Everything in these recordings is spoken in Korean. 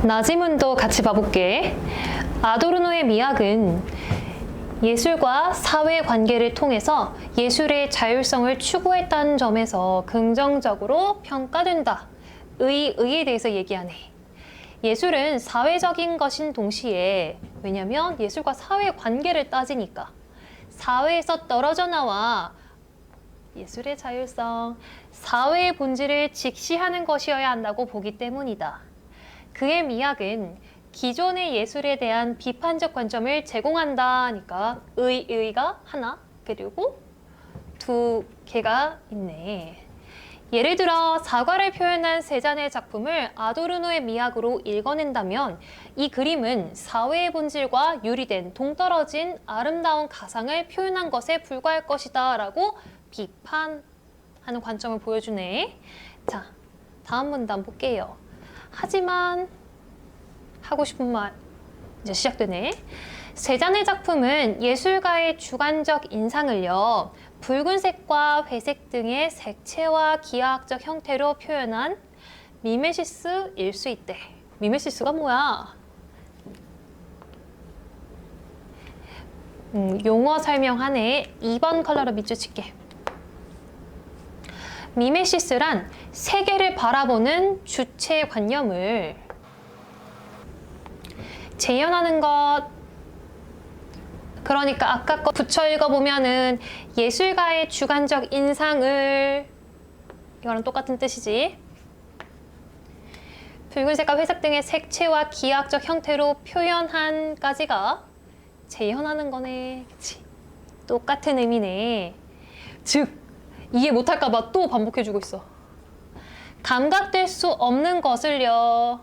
나지문도 같이 봐볼게. 아도르노의 미학은 예술과 사회 관계를 통해서 예술의 자율성을 추구했다는 점에서 긍정적으로 평가된다. 의에 대해서 얘기하네. 예술은 사회적인 것인 동시에, 왜냐면 예술과 사회 관계를 따지니까 사회에서 떨어져 나와 예술의 자율성, 사회의 본질을 직시하는 것이어야 한다고 보기 때문이다. 그의 미학은 기존의 예술에 대한 비판적 관점을 제공한다니까 의가 하나, 그리고 두 개가 있네. 예를 들어 사과를 표현한 세잔의 작품을 아도르노의 미학으로 읽어낸다면 이 그림은 사회의 본질과 유리된 동떨어진 아름다운 가상을 표현한 것에 불과할 것이다 라고 비판하는 관점을 보여주네. 자, 다음 문단 볼게요. 하지만 하고 싶은 말 이제 시작되네. 세잔의 작품은 예술가의 주관적 인상을요, 붉은색과 회색 등의 색채와 기하학적 형태로 표현한 미메시스일 수 있대. 미메시스가 뭐야? 용어 설명하네. 2번 컬러로 밑줄 칠게. 미메시스란 세계를 바라보는 주체관념을 재현하는 것. 그러니까 아까 거 붙여 읽어보면은 예술가의 주관적 인상을, 이거랑 똑같은 뜻이지. 붉은색과 회색 등의 색채와 기하학적 형태로 표현한까지가 재현하는 거네. 그치? 똑같은 의미네. 즉, 이해 못할까봐 또 반복해주고 있어. 감각될 수 없는 것을요,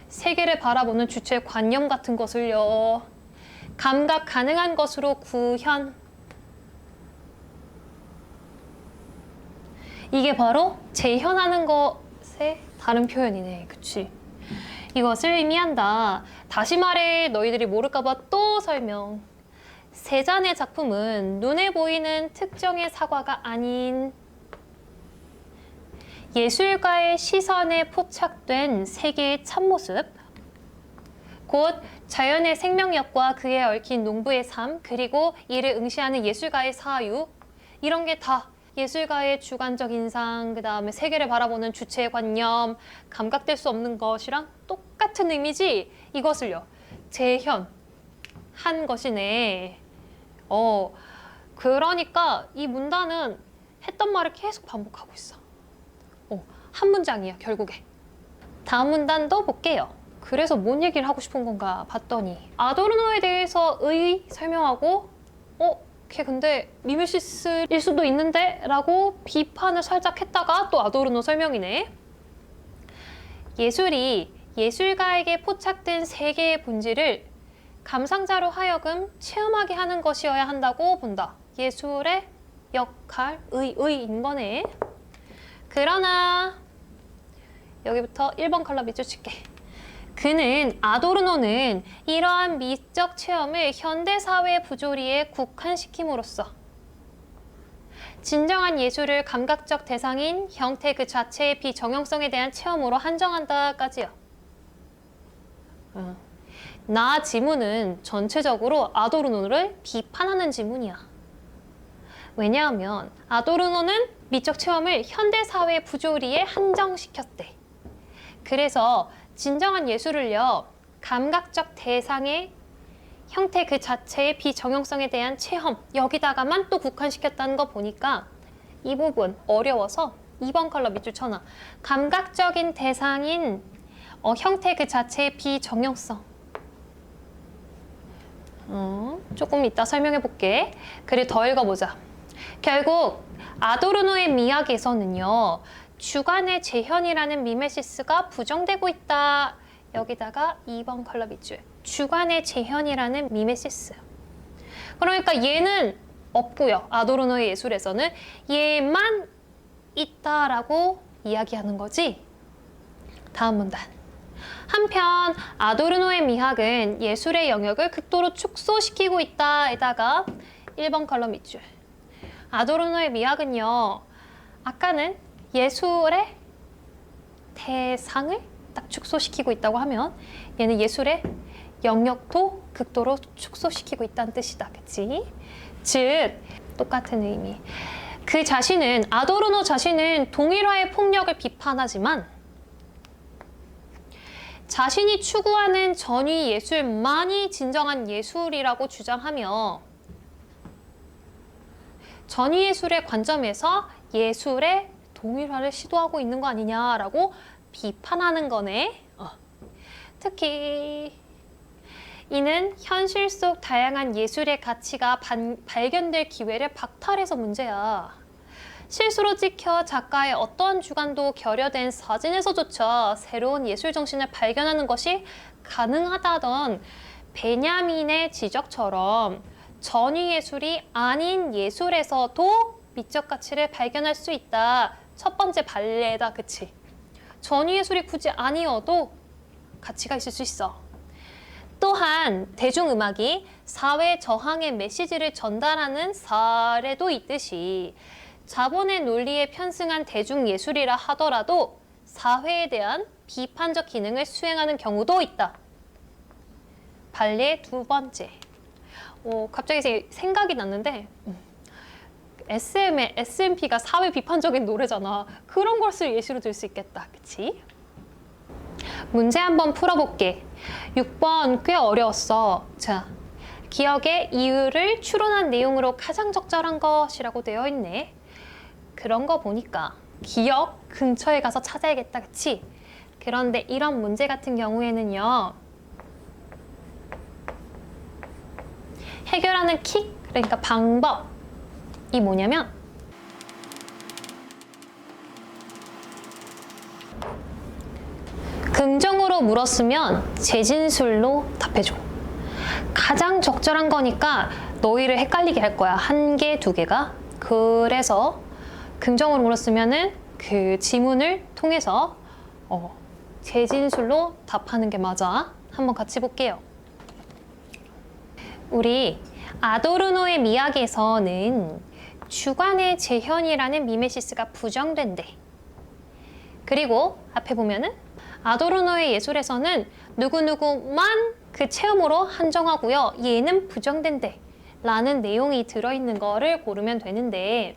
세계를 바라보는 주체의 관념 같은 것을요, 감각 가능한 것으로 구현. 이게 바로 재현하는 것의 다른 표현이네. 그치? 이것을 의미한다. 다시 말해, 너희들이 모를까봐 또 설명. 세잔의 작품은 눈에 보이는 특정의 사과가 아닌 예술가의 시선에 포착된 세계의 참모습, 곧 자연의 생명력과 그에 얽힌 농부의 삶, 그리고 이를 응시하는 예술가의 사유, 이런 게 다 예술가의 주관적 인상, 그 다음에 세계를 바라보는 주체의 관념, 감각될 수 없는 것이랑 똑같은 의미지. 이것을요, 재현한 것이네. 그러니까 이 문단은 했던 말을 계속 반복하고 있어. 한 문장이야, 결국에. 다음 문단도 볼게요. 그래서 뭔 얘기를 하고 싶은 건가 봤더니 아도르노에 대해서 설명하고 걔 근데 미메시스일 수도 있는데? 라고 비판을 살짝 했다가 또 아도르노 설명이네. 예술이 예술가에게 포착된 세계의 본질을 감상자로 하여금 체험하게 하는 것이어야 한다고 본다. 예술의 역할, 의인 거네. 그러나 여기부터 1번 컬러 밑줄 칠게. 아도르노는 이러한 미적 체험을 현대사회 부조리에 국한시킴으로써 진정한 예술을 감각적 대상인 형태 그 자체의 비정형성에 대한 체험으로 한정한다까지요. 나 지문은 전체적으로 아도르노를 비판하는 지문이야. 왜냐하면 아도르노는 미적 체험을 현대사회 부조리에 한정시켰대. 그래서 진정한 예술을요, 감각적 대상의 형태 그 자체의 비정형성에 대한 체험, 여기다가만 또 국한시켰다는 거 보니까 이 부분 어려워서 2번 컬러 밑줄 쳐놔. 감각적인 대상인 형태 그 자체의 비정형성. 조금 이따 설명해 볼게. 글을 더 읽어보자. 결국 아도르노의 미학에서는요, 주관의 재현이라는 미메시스가 부정되고 있다. 여기다가 2번 컬러 밑줄. 주관의 재현이라는 미메시스. 그러니까 얘는 없고요. 아도르노의 예술에서는 얘만 있다라고 이야기하는 거지. 다음 문단. 한편 아도르노의 미학은 예술의 영역을 극도로 축소시키고 있다에다가 1번 컬러 밑줄. 아도르노의 미학은요, 아까는 예술의 대상을 딱 축소시키고 있다고 하면 얘는 예술의 영역도 극도로 축소시키고 있다는 뜻이다. 그치? 즉 똑같은 의미. 그 자신은 아도르노 자신은 동일화의 폭력을 비판하지만 자신이 추구하는 전위 예술만이 진정한 예술이라고 주장하며 전위 예술의 관점에서 예술의 동일화를 시도하고 있는 거 아니냐라고 비판하는 거네. 특히 이는 현실 속 다양한 예술의 가치가 발견될 기회를 박탈해서 문제야. 실수로 찍혀 작가의 어떠한 주관도 결여된 사진에서조차 새로운 예술 정신을 발견하는 것이 가능하다던 베냐민의 지적처럼 전위 예술이 아닌 예술에서도 미적 가치를 발견할 수 있다. 첫 번째 발레다. 그치? 전위 예술이 굳이 아니어도 가치가 있을 수 있어. 또한 대중음악이 사회 저항의 메시지를 전달하는 사례도 있듯이 자본의 논리에 편승한 대중예술이라 하더라도 사회에 대한 비판적 기능을 수행하는 경우도 있다. 발레의 두 번째. 갑자기 생각이 났는데 SM의 SMP가 사회 비판적인 노래잖아. 그런 것을 예시로 들 수 있겠다. 그치? 문제 한번 풀어볼게. 6번 꽤 어려웠어. 자, 기억의 이유를 추론한 내용으로 가장 적절한 것이라고 되어 있네. 그런 거 보니까 기억 근처에 가서 찾아야겠다. 그치? 그런데 이런 문제 같은 경우에는요. 해결하는 킥, 그러니까 방법이 뭐냐면 긍정으로 물었으면 재진술로 답해줘. 가장 적절한 거니까 너희를 헷갈리게 할 거야. 한 개, 두 개가. 그래서 긍정으로 물었으면은 그 지문을 통해서 재진술로 답하는 게 맞아. 한번 같이 볼게요. 우리 아도르노의 미학에서는 주관의 재현이라는 미메시스가 부정된대. 그리고 앞에 보면은 아도르노의 예술에서는 누구누구만 그 체험으로 한정하고요. 얘는 부정된대. 라는 내용이 들어있는 거를 고르면 되는데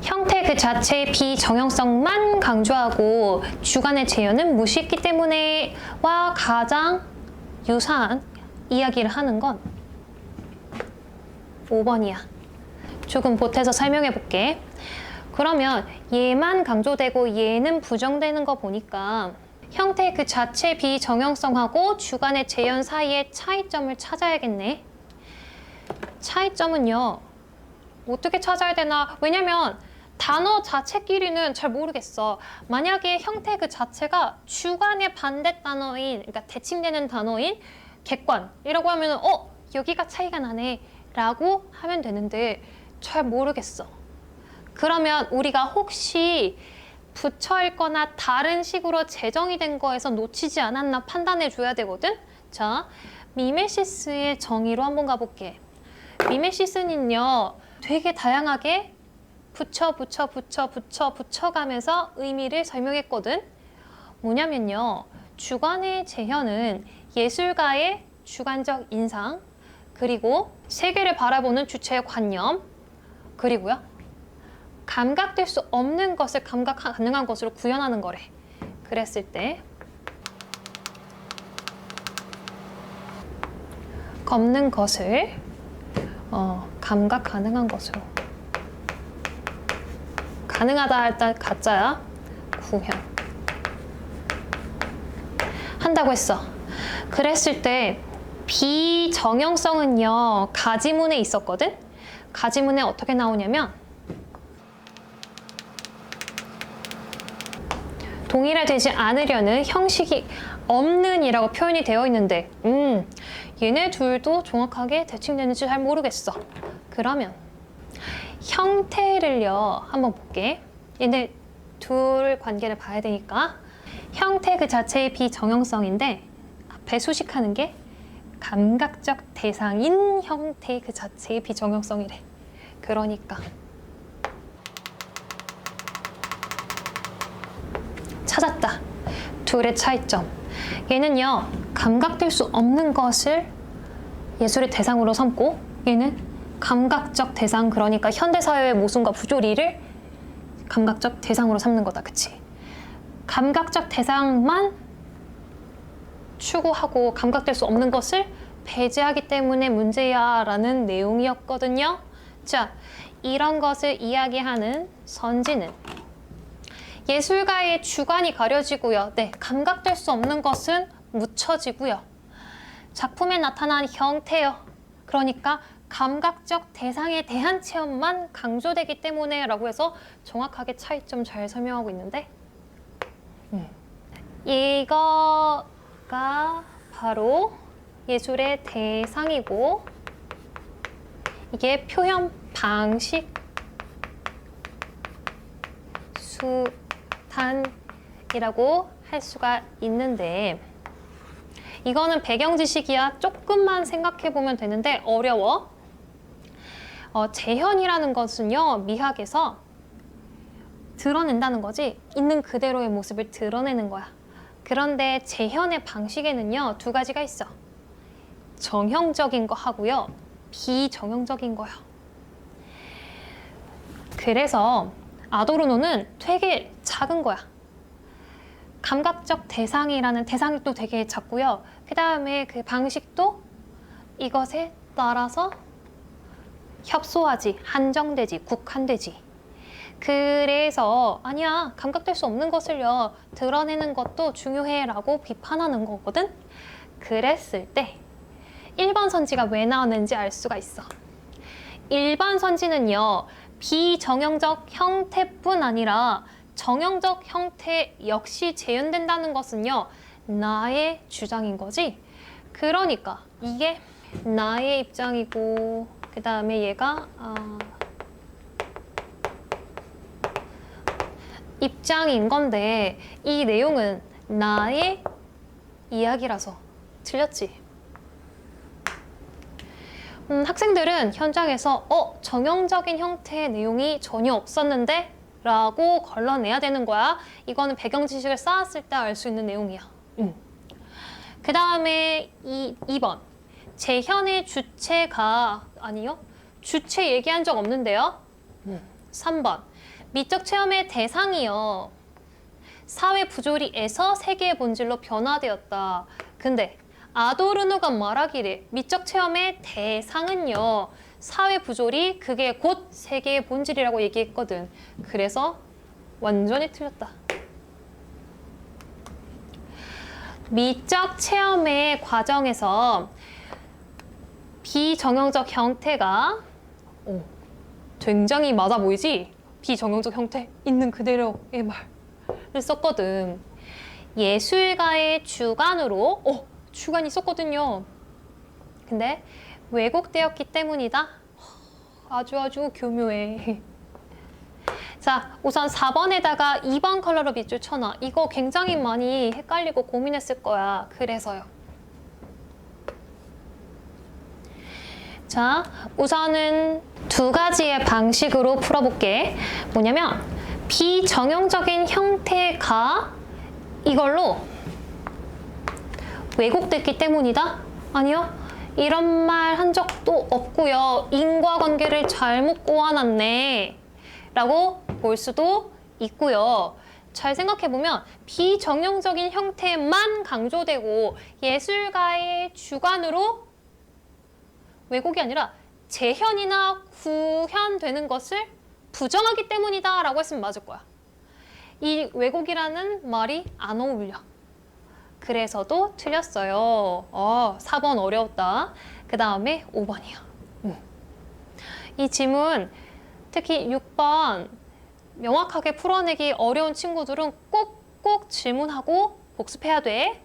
형태 그 자체의 비정형성만 강조하고 주관의 재현은 무시했기 때문에 와 가장 유사한 이야기를 하는 건 5번이야. 조금 보태서 설명해 볼게. 그러면 얘만 강조되고 얘는 부정되는 거 보니까 형태 그 자체 비정형성하고 주관의 재현 사이의 차이점을 찾아야겠네. 차이점은요. 어떻게 찾아야 되나? 왜냐면 단어 자체끼리는 잘 모르겠어. 만약에 형태 그 자체가 주관의 반대 단어인, 그러니까 대칭되는 단어인 객관이라고 하면 여기가 차이가 나네 라고 하면 되는데 잘 모르겠어. 그러면 우리가 혹시 붙여 읽거나 다른 식으로 제정이 된 거에서 놓치지 않았나 판단해 줘야 되거든. 자, 미메시스의 정의로 한번 가볼게. 미메시스는요 되게 다양하게 붙여가면서 의미를 설명했거든. 뭐냐면요, 주관의 재현은 예술가의 주관적 인상, 그리고 세계를 바라보는 주체의 관념, 그리고요 감각될 수 없는 것을 감각 가능한 것으로 구현하는 거래. 그랬을 때 없는 것을 감각 가능한 것으로, 가능하다 일단 가짜야. 구현 한다고 했어. 그랬을 때 비정형성은요 가지문에 있었거든. 가지문에 어떻게 나오냐면 동일화되지 않으려는 형식이 없는 이라고 표현이 되어 있는데 얘네 둘도 정확하게 대칭되는지 잘 모르겠어. 그러면 형태를요 한번 볼게. 얘네 둘 관계를 봐야 되니까 형태 그 자체의 비정형성인데 앞에 수식하는 게 감각적 대상인 형태 그 자체의 비정형성이래. 그러니까 찾았다. 둘의 차이점. 얘는요, 감각될 수 없는 것을 예술의 대상으로 삼고, 얘는 감각적 대상, 그러니까 현대사회의 모순과 부조리를 감각적 대상으로 삼는 거다. 그치? 감각적 대상만 추구하고 감각될 수 없는 것을 배제하기 때문에 문제야 라는 내용이었거든요. 자, 이런 것을 이야기하는 선지는 예술가의 주관이 가려지고요. 네, 감각될 수 없는 것은 묻혀지고요. 작품에 나타난 형태요. 그러니까 감각적 대상에 대한 체험만 강조되기 때문에 라고 해서 정확하게 차이점 잘 설명하고 있는데 이거가 바로 예술의 대상이고 이게 표현 방식 수단이라고 할 수가 있는데 이거는 배경 지식이야. 조금만 생각해 보면 되는데 어려워. 재현이라는 것은요, 미학에서 드러낸다는 거지, 있는 그대로의 모습을 드러내는 거야. 그런데 재현의 방식에는요, 두 가지가 있어. 정형적인 거 하고요, 비정형적인 거요. 그래서 아도르노는 되게 작은 거야. 감각적 대상이라는 대상이 또 되게 작고요. 그 다음에 그 방식도 이것에 따라서 협소하지, 한정되지, 국한되지. 그래서 아니야, 감각될 수 없는 것을요 드러내는 것도 중요해 라고 비판하는 거거든. 그랬을 때 1번 선지가 왜 나왔는지 알 수가 있어. 1번 선지는요, 비정형적 형태뿐 아니라 정형적 형태 역시 재현된다는 것은요, 나의 주장인 거지. 그러니까 이게 나의 입장이고, 그 다음에 얘가 입장인 건데, 이 내용은 나의 이야기라서 틀렸지. 학생들은 현장에서 정형적인 형태의 내용이 전혀 없었는데? 라고 걸러내야 되는 거야. 이거는 배경 지식을 쌓았을 때 알 수 있는 내용이야. 그 다음에 2번. 재현의 주체가 아니요? 주체 얘기한 적 없는데요. 3번. 미적 체험의 대상이요. 사회 부조리에서 세계의 본질로 변화되었다. 근데 아도르노가 말하기를 미적 체험의 대상은요, 사회 부조리, 그게 곧 세계의 본질이라고 얘기했거든. 그래서 완전히 틀렸다. 미적 체험의 과정에서 비정형적 형태가 굉장히 맞아 보이지? 비정형적 형태, 있는 그대로의 말을 썼거든. 예술가의 주관으로 주관이 있었거든요. 근데 왜곡되었기 때문이다. 아주 교묘해. 자, 우선 4번에다가 2번 컬러로 밑줄 쳐놔. 이거 굉장히 많이 헷갈리고 고민했을 거야. 그래서요. 자, 우선은 두 가지의 방식으로 풀어볼게. 뭐냐면 비정형적인 형태가 이걸로 왜곡됐기 때문이다? 아니요. 이런 말 한 적도 없고요. 인과관계를 잘못 꼬아놨네 라고 볼 수도 있고요. 잘 생각해보면 비정형적인 형태만 강조되고 예술가의 주관으로 왜곡이 아니라 재현이나 구현되는 것을 부정하기 때문이다 라고 했으면 맞을 거야. 이 왜곡이라는 말이 안 어울려. 그래서도 틀렸어요. 4번 어려웠다. 그 다음에 5번이요. 이 지문, 특히 6번 명확하게 풀어내기 어려운 친구들은 꼭 질문하고 복습해야 돼.